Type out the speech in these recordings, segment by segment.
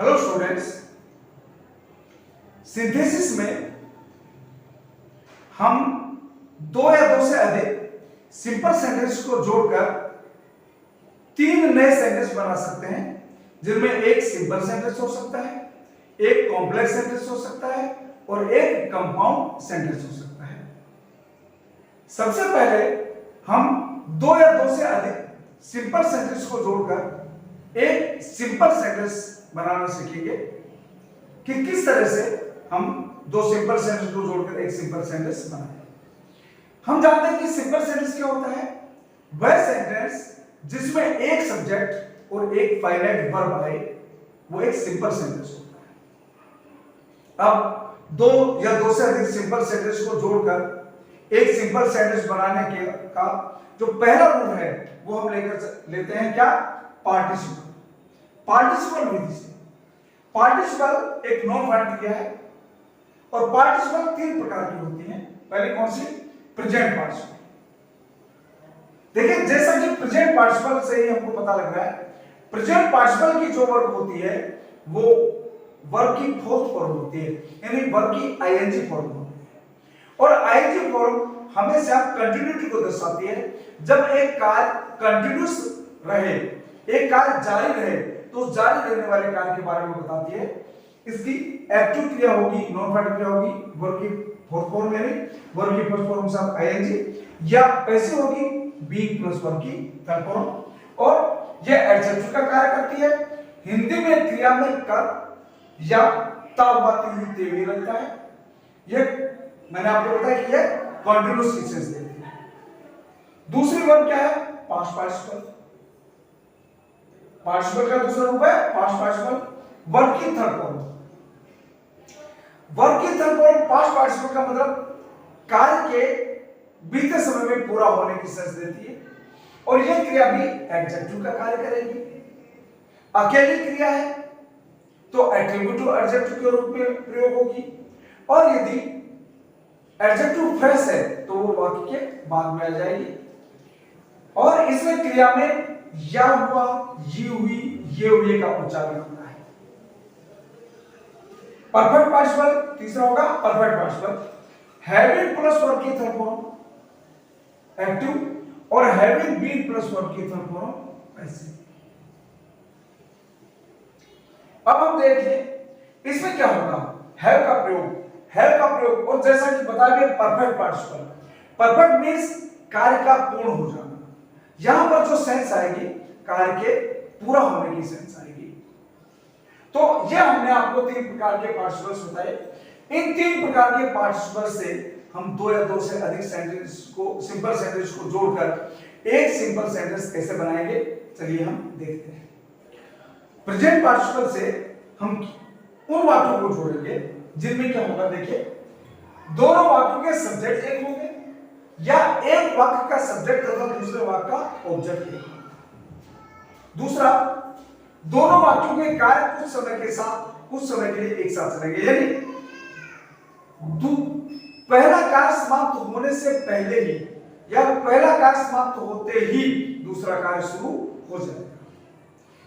Hello students, synthesis में हम दो या दो से अधिक सिंपल सेंटेंस को जोड़कर तीन नए सेंटेंस बना सकते हैं, जिनमें एक सिंपल सेंटेंस हो सकता है, एक कॉम्प्लेक्स सेंटेंस हो सकता है और एक कंपाउंड सेंटेंस हो सकता है। सबसे पहले हम दो या दो से अधिक सिंपल सेंटेंस को जोड़कर एक सिंपल सेंटेंस बनाना सीखेंगे कि किस तरह से हम दो सिंपल सेंटेंस को जोड़कर एक सिंपल सेंटेंस बनाएं। हम जानते हैं कि सिंपल सेंटेंस क्या होता है? वह सेंटेंस जिसमें एक सब्जेक्ट और एक फाइनाइट वर्ब आए, वो एक सिंपल सेंटेंस होता है। अब दो या दो से अधिक सिंपल सेंटेंस को जोड़कर एक सिंपल सेंटेंस बनाने के का जो पहला रूल है वो हम लेते हैं क्या? पार्टिसिपल। पार्टिसिपल विधि से। पार्टिसिपल एक नॉन वर्ब क्रिया है और पार्टिसिपल तीन प्रकार की होती हैं। पहली कौन सी? Present participle. देखिए, जैसा कि प्रेजेंट पार्टिसिपल से ही हमको पता लग रहा है, प्रेजेंट पार्टिसिपल की जो वर्ब होती है वो वर्ब की फोर्थ फॉर्म होती है, यानी वर्ब की आईएनजी फॉर्म होती है। और आईएनजी फॉर्म हमेशा कंटिन्यूटी को दर्शाती है। जब एक कार्य कंटिन्यूअस रहे, एक कार्य जारी रहे, तो जारी रहने वाले कार्य के बारे में बताती है। इसकी एक्टिव क्रिया होगी, नॉन वर्ब क्रिया होगी, वर्ब की फोर्थ फॉर्म यानी वर्ब की फर्स्ट फॉर्म से आईएनजी, या पैसिव होगी बीइंग प्लस वर्ब की थर्ड फॉर्म, और यह एडजेक्टिव का कार्य करती है। हिंदी में क्रिया में कर या तब आती हुई तेवी लगता है। यह मैंने आपको बताया कि यह कंटिन्यूअस सेंस देती है। दूसरी वर्ब क्या है? Past participle. पार्टिसिपल का दूसरा रूप है पास्ट पार्टिसिपल, वर्ब की थर्ड फॉर्म। वर्ब की थर्ड फॉर्म पास्ट पार्टिसिपल का मतलब कार्य के बीते समय में पूरा होने की सेंस देती है, और यह क्रिया भी एडजेक्टिव का कार्य करेगी। अकेली क्रिया है तो एट्रिब्यूटिव एडजेक्टिव के रूप में प्रयोग होगी, और यदि एडजेक्टिव फ्रेश है तो वो वाक्य के बाद में आ जाएगी। और इसमें क्रिया में या हुआ, ये हुई, ये हुए का उच्चारण होता है। परफेक्ट पार्टिसिपल तीसरा होगा perfect participle. Having plus verb की थर्ड फॉर्म एक्टिव और हैविंग बीन प्लस वर्ब की थर्ड फॉर्म पैसिव। अब हम देखें इसमें क्या होगा? हैव का प्रयोग, हैव का प्रयोग, और जैसा कि बताया गया परफेक्ट पार्टिसिपल। परफेक्ट मींस कार्य का पूर्ण हो जाना। यहां पर जो सेंस आएगी कार्य के पूरा होने की सेंस आएगी। तो यह हमने आपको तीन प्रकार के पार्टिसिपल्स बताए। इन तीन प्रकार के पार्टिसिपल से हम दो या दो से अधिक सेंटेंस को, सिंपल सेंटेंस को जोड़कर एक सिंपल सेंटेंस कैसे बनाएंगे, चलिए हम देखते हैं। प्रेजेंट पार्टिसिपल से हम उन वाक्यों को जोड़ेंगे जिनमें क्या होगा? देखिए, दोनों वाक्यों के सब्जेक्ट एक होंगे या एक वाक्य का सब्जेक्ट तथा दूसरे वाक्य का ऑब्जेक्ट एक। दूसरा, दोनों वाक्यों के कार्य कुछ समय के साथ, कुछ समय के लिए एक साथ चलेंगे, यानी पहला कार्य समाप्त होने से पहले ही या पहला कार्य समाप्त होते ही दूसरा कार्य शुरू हो जाएगा।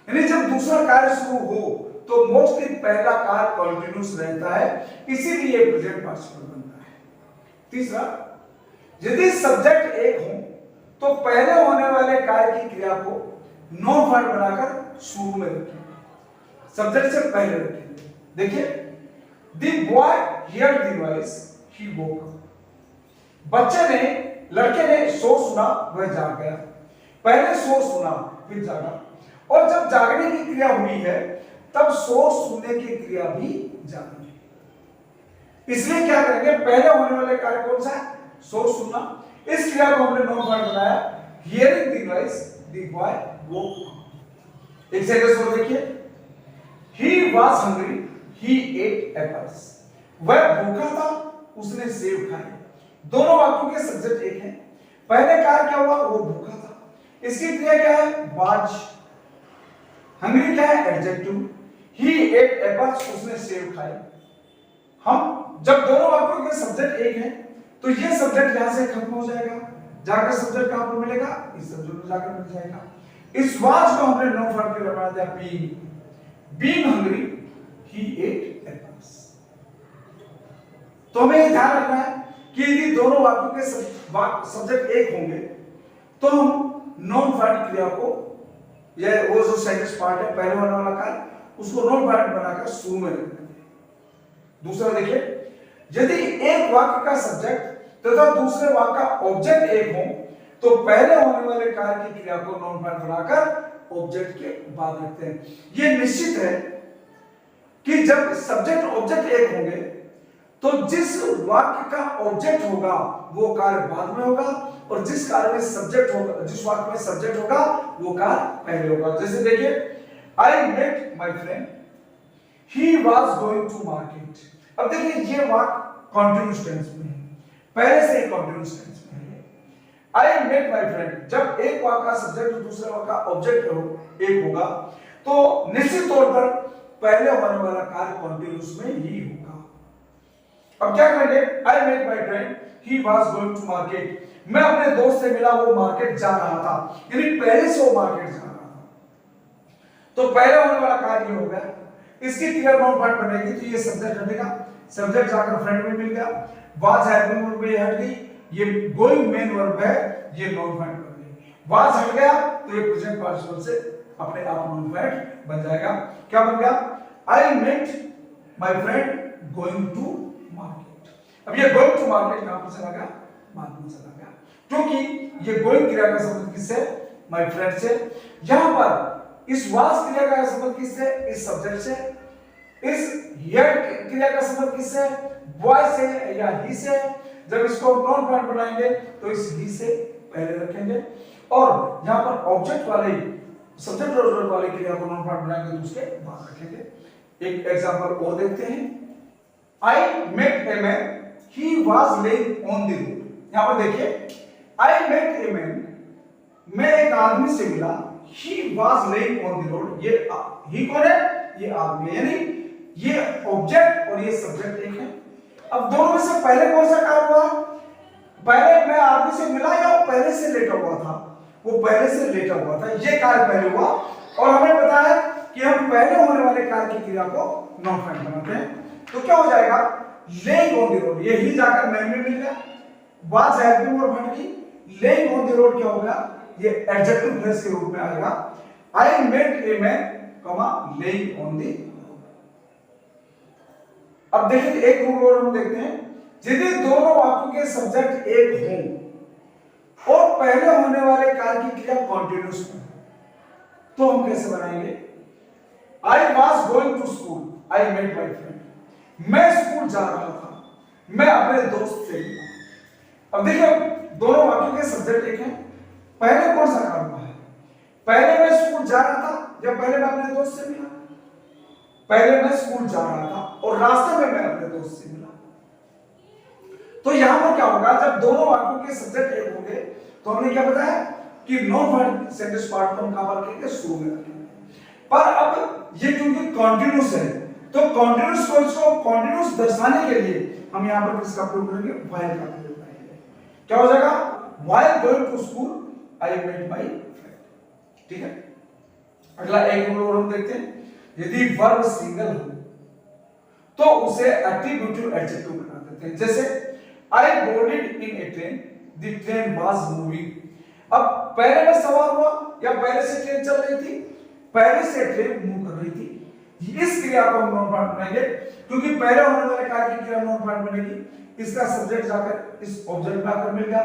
यानी जब दूसरा कार्य शुरू हो तो मोस्टली पहला कार्य कंटिन्यूअस रहता है, इसीलिए प्रेजेंट पार्टिसिपल बनता है। तीसरा, यदि सब्जेक्ट एक हो तो पहले होने वाले कार्य की क्रिया को नॉन वर्ब बनाकर शुरू में रखेंगे, सब्जेक्ट से पहले रखेंगे। देखिए, the boy heard the voice he woke up. बच्चे ने, लड़के ने शोर सुना, वह जाग गया। पहले शोर सुना फिर जागा, और जब जागने की क्रिया हुई है तब शोर सुनने की क्रिया भी जागी है। इसलिए क्या करेंगे? पहले होने वाले कार्य कौन सा है? शोर सुनना। इस क्रिया को हमने नॉन वर्ब बनाया, hearing the voice the boy woke up. एक सेंटेंस और देखिए, he was hungry he ate apples. वह भूखा था, उसने सेब खाए। दोनों वाक्यों के सब्जेक्ट एक हैं। पहले कार्य क्या हुआ? वो भूखा था। इसकी क्रिया क्या है? वाज। हंग्री क्या है? एडजेक्टिव। ही एट एप्पल्स, उसने सेब खाए। हम जब दोनों वाक्यों के सब्जेक्ट एक हैं तो ये सब्जेक्ट यहां से खत्म हो जाएगा, जाकर सब्जेक्ट कहां पर मिलेगा? इस सब्जेक्ट में जाकर मिल जाएगा। इस वाज को हमने नॉन वर्ब के बना दिया बीइंग। बीइंग हंग्री तो हमें ये ध्यान रखना है कि यदि दोनों वाक्यों के सब्जेक्ट एक होंगे तो हम नॉन फाइंड क्रिया को, यह वो जो सेंटेंस पार्ट है पहले होने वाला कार्य, उसको नॉन फाइंड बनाकर शुरू में रख देंगे। दूसरा देखिए, यदि एक वाक्य का सब्जेक्ट तथा दूसरे वाक्य का ऑब्जेक्ट एक हो तो पहले होने वाले कार्य की क्रिया को नॉन फाइंड बनाकर ऑब्जेक्ट के बाद रखते हैं। यह निश्चित है कि जब सब्जेक्ट ऑब्जेक्ट एक होंगे तो जिस वाक्य का ऑब्जेक्ट होगा वो कार्य बाद में होगा और जिस कार्य में सब्जेक्ट होगा, जिस वाक्य में सब्जेक्ट होगा वो कार्य पहले होगा। जैसे देखिए, I met my friend, he was going to market. अब देखिए ये वाक्य कंटीन्यूअस टेंस में है, पहले से ही कंटीन्यूअस टेंस में है। आई मेट माय फ्रेंड, जब एक वाक्य का सब्जेक्ट और दूसरे वाक्य का ऑब्जेक्ट एक होगा तो निश्चित तौर पर पहले होने वाला कार्य कंटीन्यूअस में ही होगा। अब क्या करेंगे, I met my friend, he was going to market. मैं अपने दोस्त से मिला, वो मार्केट जा रहा था, यानी पहले से वो मार्केट जा रहा था, तो पहले होने वाला कार्य ये हो गया। इसकी क्रिया नॉन फाइंड बनेगी तो ये सब्जेक्ट हटेगा, सब्जेक्ट जाकर फ्रेंड में मिल गया, वाज हेल्पिंग वर्ब ये हट गई, ये गोइंग मेन वर्ब है, ये नॉन फाइंड बन गई। वाज हट गया तो ये प्रेजेंट पार्टिसिपल से अपने आप नॉन फाइंड बन जाएगा। क्या बन गया, I met my friend going to market. अब ये गोइंग टू मार्केट कहां पर चला गया, बाद में चला गया, क्योंकि ये गोइंग क्रिया का संबंध किससे, माय फ्रेंड से। यहां पर इस वाज क्रिया का संबंध किससे, इस सब्जेक्ट से। इस हियर क्रिया का संबंध किससे, बॉय से या ही से। जब इसको नॉन फाइंड बनाएंगे तो इस ही से पहले रखेंगे और यहां पर ऑब्जेक्ट वाले सब्जेक्ट और वर्ब वाली क्रिया को नॉन फाइंड बनाएंगे तो उसके बाद रखेंगे। एक एग्जांपल और देखते हैं, I met a man, he was laying on the road। यहां पर देखिए, I met a man, मैं एक आदमी से मिला, he was laying on the road। ये he कौन है, ये आदमी है, यानी ये ऑब्जेक्ट और ये सब्जेक्ट एक है। अब दोनों में से पहले कौन सा कार्य हुआ, पहले मैं आदमी से मिला या वो पहले से लेटा हुआ था, वो पहले से लेटा हुआ था, ये कार्य पहले हुआ। और हमें पता है कि हम पहले होने वाले कार्य की क्रिया को नॉन फाइंड बनाते हैं, तो क्या हो जाएगा, लेइंग ऑन द रोड, ये ही जाकर मैन में मिल गया, वाज हेल्पिंग और हट गई, लेइंग ऑन द रोड क्या होगा, ये एडजेक्टिव फ्रेज के रूप में आएगा। आई मेट ए मैन कमा लेइंग ऑन द रोड। अब देखिए एक रूल और हम देखते हैं, यदि दोनों वाक्यों के सब्जेक्ट एक हों और पहले होने वाले कार्य की क्रिया कंटीन्यूअस हो तो हम कैसे बनाएंगे, I was going to school, I met my friend, मैं स्कूल जा रहा था, मैं अपने दोस्त से मिला। अब देखिए दोनों वाक्यों के सब्जेक्ट एक हैं, पहले कौन सा काम हुआ है, पहले मैं स्कूल जा रहा था या पहले मैं अपने दोस्त से मिला, पहले मैं स्कूल जा रहा था और रास्ते में मैं अपने दोस्त से मिला। तो यहां पर क्या होगा, जब दोनों वाक्यों के सब्जेक्ट एक होंगे तो हमने क्या बताया कि नॉन फाइंड सेंटेंस पार्ट को हम कहां पर रखेंगे, शुरू में रखेंगे। पर अब ये क्योंकि कंटीन्यूअस है तो कंटीन्यूअस को इसको कंटीन्यूअस दर्शाने के लिए हम यहां पर किसका प्रयोग करेंगे, व्हाइल का प्रयोग करेंगे। क्या हो जाएगा, while going to school I met my friend. ठीक है, अगला एक रूल और हम देखते हैं, यदि वर्ब सिंगल हो तो उसे एट्रीब्यूटिव एडजेक्टिव बना देते हैं। जैसे I boarded in a train, the train was moving. अब पहले में सवार हुआ या पहले से ट्रेन चल रही थी, पहले से ट्रेन मूव कर रही थी, इस क्रिया को हम नॉन फाइंड बनाएंगे क्योंकि पहले होने वाले कार्य की क्रिया नॉन फाइंड बनेगी। इसका सब्जेक्ट जाकर इस ऑब्जेक्ट में आकर मिल गया,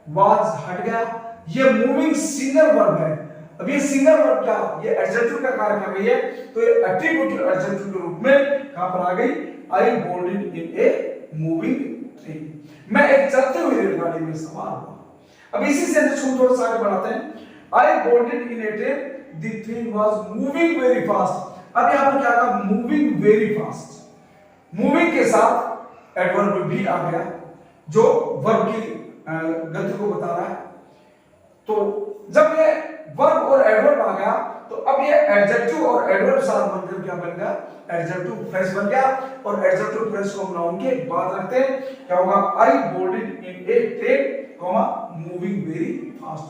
वाज हट गया, ये मूविंग सिंगल वर्ब है। अब ये सिंगल वर्ब क्या, ये एडजेक्टिव का कार्य कर रही है, तो ये एट्रीब्यूटिव एडजेक्टिव के रूप में कहां पर आ गई, आई boarded in a moving train, मैं एक चलती हुई रेलगाड़ी में सवार हुआ। अब इसी सेंटेंस को थोड़ा सा आगे बढ़ाते हैं, I boarded in a train, the train was moving very fast. अब यहां पर क्या आएगा, मूविंग वेरी फास्ट, मूविंग के साथ एडवर्ब भी आ गया जो वर्ब की गति को बता रहा है। तो जब ये वर्ब और एडवर्ब आ गया तो अब ये एडजेक्टिव और एडवर्ब साथ बनकर क्या बन गया, एडजेक्टिव फ्रेज बन गया। और एडजेक्टिव फ्रेज को हम नाउन के बाद रखते हैं, क्या होगा, I boarded in a train comma moving very fast,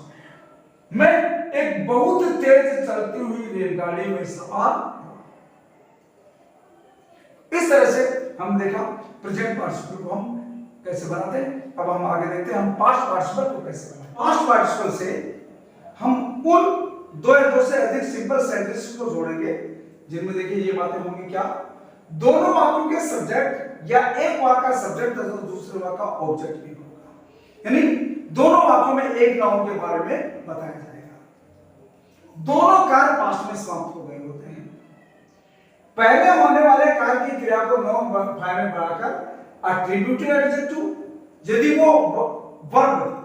मैं एक बहुत तेज चलती हुई रेलगाड़ी में सवार। इस तरह से हम देखा प्रेजेंट पार्टिसिपल को हम कैसे बनाते हैं। अब हम आगे देखते हैं हम पास्ट पार्टिसिपल को कैसे बनाते हैं। पास्ट पार्टिसिपल से हम उन दो या दो से अधिक सिंपल सेंटेंसेस को जोड़ेंगे जिनमें देखिए ये बातें होंगी क्या, दोनों वाक्यों के सब्जेक्ट या एक वाक्य का सब्जेक्ट तथा दूसरे वाक्य का ऑब्जेक्ट भी होगा, यानी दोनों वाक्यों में एक नाउन के बारे में बताया जाएगा। दोनों कार्य पास्ट में समाप्त हो गए होते हैं। पहले होने वाले कार्य की क्रिया को नाउन फॉर्म में बढ़ाकर एट्रिब्यूटिव एडजेक्टिव, यदि वो वर्ब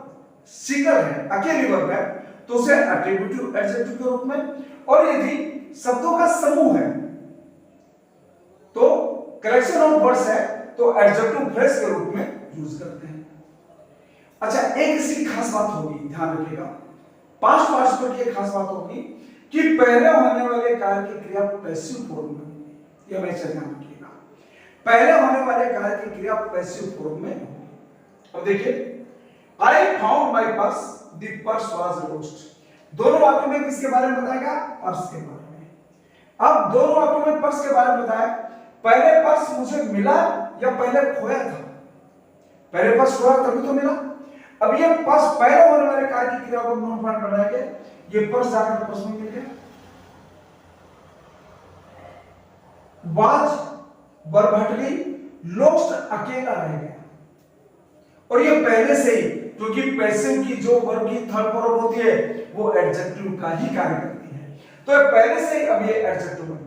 सिंगल है, अकेली वर्ब है, तो उसे एट्रिब्यूटिव एडजेक्टिव के रूप में, और यदि शब्दों का समूह है तो कलेक्शन ऑफ वर्ड्स है तो एडजेक्टिव फ्रेज के रूप में यूज करते हैं। अच्छा, एक इसकी खास बात होगी, ध्यान रखिएगा, पास्ट पार्टिसिपल की एक खास बात होगी कि पहले होने वाले कार्य की क्रिया पैसिव फॉर्म में होगी। यह हमेशा ध्यान रखिएगा, पहले होने वाले कार्य की क्रिया पैसिव फॉर्म में होगी। अब देखिए, I found my purse, the purse was lost. दोनों वाक्यों में किसके बारे में बताएगा? पर्स के बारे में। अब दोनों वाक्यों में पर्स के बारे में बताया, पहले पर्स मुझे मिला या पहले खोया था? पहले पर्स खोया तभी तो मिला। अब ये पर्स पहले होने वाले कार्य की क्रिया को नाउन फॉर्म बनाएंगे, ये पर्स जाकर पर्स में मिल गया। वाज वर्ब हट गई, लोस्ट अकेला रह गया, और ये पहले से ही, क्योंकि पैसिव की जो वर्ब की थर्ड फॉर्म होती है वो एडजेक्टिव का ही कार्य करती है, तो पहले से ही अब ये एडजेक्टिव बन गई।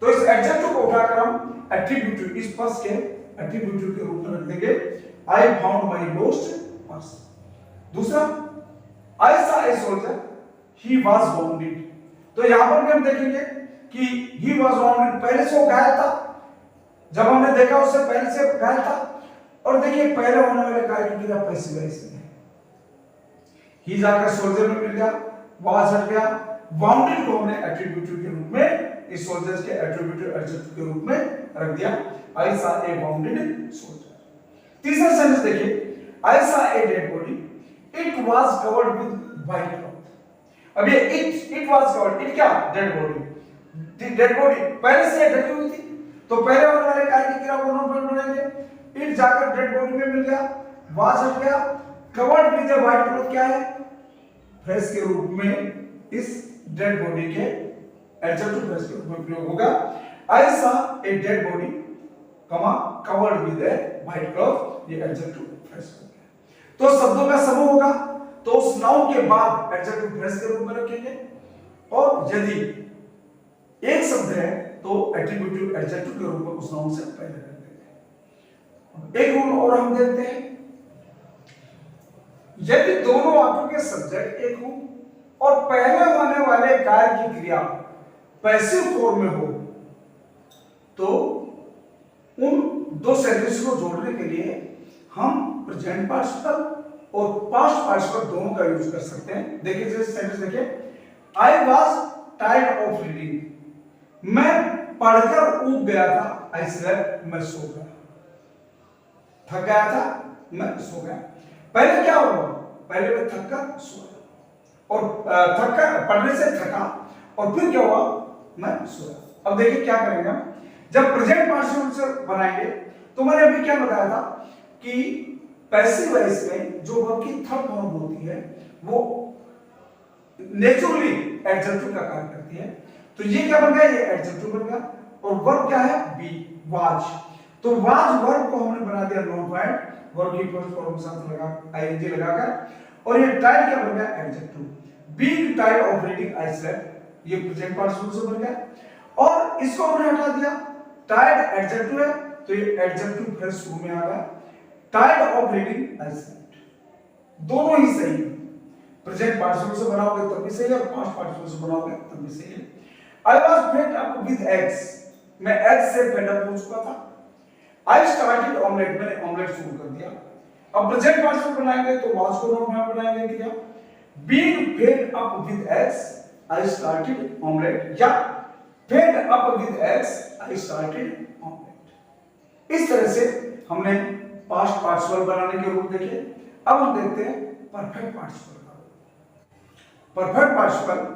तो इस एडजेक्टिव को उठाकर हम एट्रिब्यूटिव, इस पर्स के एट्रिब्यूटिव के रूप में रख देंगे, I found my lost purse. दूसरा, I saw a soldier, he was wounded. तो यहां पर भी हम देखेंगे कि ही वाज वाउंडेड, पहले से वो घायल था, जब हमने देखा उससे पहले से घायल था। और देखिए पहले होने वाले कार्य की क्रिया पैसिव है इसमें, ही जाकर सोल्जर में मिल गया, वाज हट गया, वाउंडेड को हमने एट्रिब्यूटिव के रूप में, इस सोल्जर्स के एट्रिब्यूटिव एडजेक्टिव के रूप में रख दिया, आई सॉ ए वाउंडेड सोल्जर। तीसरा सेंटेंस देखिए, आई saw a dead body, it was covered with white cloth. अब ये इट वाज कवर्ड, इट क्या? Dead body. डेड बॉडी पहले से ढकी हुई थी, तो पहले होने वाले कार्य की क्रिया को नाउन फॉर्म बनाएंगे, इट जाकर डेड बॉडी में मिल गया, वाज हट गया, कवर्ड विद व्हाइट क्लॉथ क्या है? फ्रेज के रूप में इस डेड बॉडी के एडजेक्टिव फ्रेज के रूप में प्रयोग होगा, I saw a dead body comma covered with a white cloth, ये एडजेक्टिव फ्रेज हो गया। तो शब्दों का समूह होगा तो उस नाउन के बाद एडजेक्टिव फ्रेज के रूप में रखेंगे, और यदि एक शब्द है तो एट्रिब्यूटिव एडजेक्टिव के रूप में उस नाउन से पहले रख देंगे। एक रूल और हम देखते हैं, यदि दोनों वाक्यों के सब्जेक्ट एक हो और पहले होने वाले कार्य की क्रिया पैसिव फॉर्म में हो, तो उन दो सेंटेंस को जोड़ने के लिए हम प्रेजेंट पार्टिसिपल और पास्ट पार्टिसिपल दोनों का यूज कर सकते हैं। देखिए जैसे सेंटेंस देखिए, I was tired of reading, मैं पढ़कर ऊब गया था, आई स्लेप्ट, मैं सो गया, थक गया था, मैं सो गया। पहले क्या हुआ? पहले मैं थक कर सोया, और थक कर पढ़ने से थका, और फिर क्या हुआ? मैं सोया। अब देखिए क्या करेंगे हम, जब प्रेजेंट पार्टिसिपल से बनाएंगे तो मैंने अभी क्या बताया था कि पैसिव वॉइस में जो वर्ब की थर्ड फॉर्म होती है वो नेचुरली एडजेक्टिव का कार्य करती है। तो ये क्या बन गया? ये एडजेक्टिव बन गया, और वर्ब क्या है? Be, was. तो वाज वर्ब को हमने बना दिया नॉन पॉइंट, वर्ब की फर्स्ट फॉर्म के साथ लगा आईएनजी लगाकर, और ये टाइड क्या बन गया? Adjective. Being tired of reading I slept, ये प्रेजेंट पार्टिसिपल से बन गया, और इसको हमने हटा दिया, टायर्ड एडजेक्टिव है तो ये एडजेक्टिव फ्रेज फॉर्म में आ गया, tired of reading I slept. दोनों ही सही है, प्रेजेंट पार्टिसिपल से बनाओगे तब भी सही है, और पास्ट पार्टिसिपल से बनाओगे तब भी सही है। I was fade up with eggs, मैं एग्स से फेड अप हो चुका था। आई स्टार्टेड ऑमलेट, मैंने ऑमलेट शुरू कर दिया। अब प्रेजेंट पार्टिसिपल बनाएंगे तो वाज को नाउन फॉर्म बनाएंगे क्या? Being fed up with eggs I started omelette, या fed up with eggs I started omelette. इस तरह से हमने पास्ट पार्टिसिपल बनाने के रूप देखे। अब हम देखते हैं परफेक्ट पार्टिसिपल का। परफेक्ट पार्टिसिपल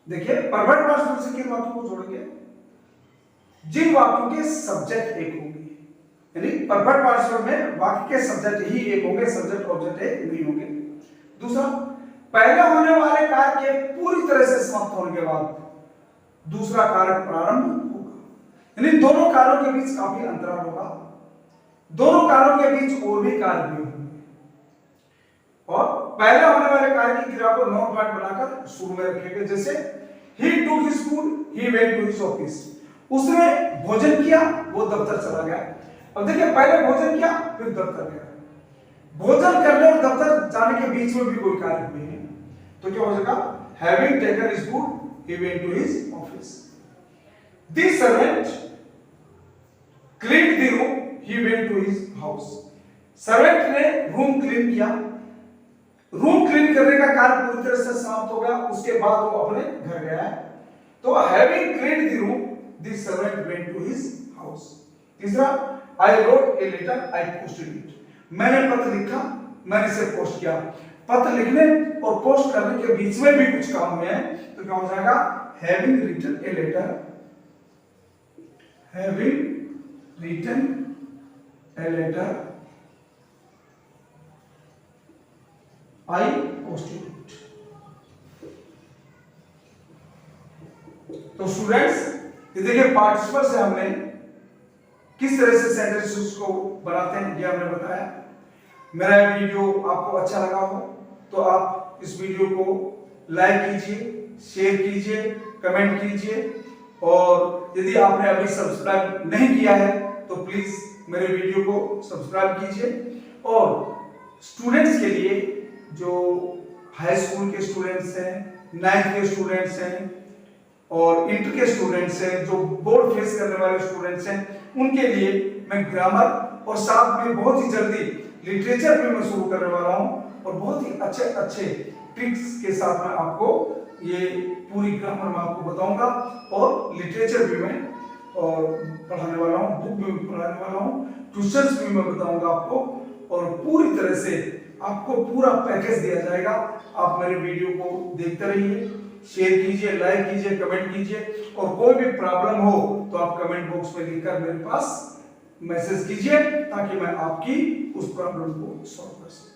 देखिए, परफेक्ट पार्टिसिपल से किन वाक्यों को जोड़ेंगे? जिन वाक्यों के सब्जेक्ट एक होंगे, यानी परफेक्ट पार्टिसिपल में वाक्य के सब्जेक्ट ही एक होंगे, सब्जेक्ट ऑब्जेक्ट एक नहीं होंगे। दूसरा, पहले होने वाले कार्य के पूरी तरह से समाप्त होने के बाद दूसरा कार्य प्रारंभ होगा, यानी दोनों कार्यों के बीच काफी अंतराल होगा, दोनों कार्यों के बीच और भी कार्य भी होंगे। और पहले होने वाले कार्य की क्रिया को नॉन वर्ब बनाकर शुरू में रखेंगे, जैसे he took his food, he went to his office। उसने भोजन किया, वो दफ्तर चला गया। अब देखिए, पहले भोजन किया फिर दफ्तर गया। भोजन करने और दफ्तर जाने के बीच में भी कोई कार्य नहीं है, तो क्या हो जाएगा? Having taken his food, he went to his office। The servant cleaned the room, he went to his house। Servant ने रूम क्लीन किया, रूम क्लीन करने का कार्य पूरी तरह से समाप्त हो गया, उसके बाद वो अपने घर गया है, तो having cleaned the room the servant went to his house. तीसरा, I wrote a letter, I posted it. मैंने पत्र लिखा, मैंने इसे पोस्ट किया। पत्र लिखने और पोस्ट करने के बीच में भी कुछ काम हुए हैं, तो क्या हो जाएगा? Having written a letter, having written a letter, I posted it। तो स्टूडेंट्स, ये देखिए पार्टिसिपल से हमने किस तरह से सेंटेंसेस को बनाते हैं ये हमने बताया। मेरा ये वीडियो आपको अच्छा लगा हो तो आप इस वीडियो को लाइक कीजिए, शेयर कीजिए, कमेंट कीजिए, और यदि आपने अभी सब्सक्राइब नहीं किया है तो प्लीज मेरे वीडियो को सब्सक्राइब कीजिए। और स्टूडेंट्स के लिए, जो हाई स्कूल के स्टूडेंट्स हैं, 9th के स्टूडेंट्स हैं और इंटर के स्टूडेंट्स हैं, जो बोर्ड फेस करने वाले स्टूडेंट्स हैं, उनके लिए मैं ग्रामर और साथ में बहुत ही जल्दी लिटरेचर भी मैं शुरू करने वाला हूं, और बहुत ही अच्छे अच्छे ट्रिक्स के साथ मैं आपको ये पूरी ग्रामर मैं आपको बताऊंगा, और लिटरेचर भी मैं और पढ़ाने वाला हूँ, बुक भी पढ़ाने वाला हूँ, ट्यूशंस भी मैं बताऊंगा आपको, और पूरी तरह से आपको पूरा पैकेज दिया जाएगा। आप मेरे वीडियो को देखते रहिए, शेयर कीजिए, लाइक कीजिए, कमेंट कीजिए, और कोई भी प्रॉब्लम हो तो आप कमेंट बॉक्स में लिखकर मेरे पास मैसेज कीजिए, ताकि मैं आपकी उस प्रॉब्लम को सॉल्व कर सकूं।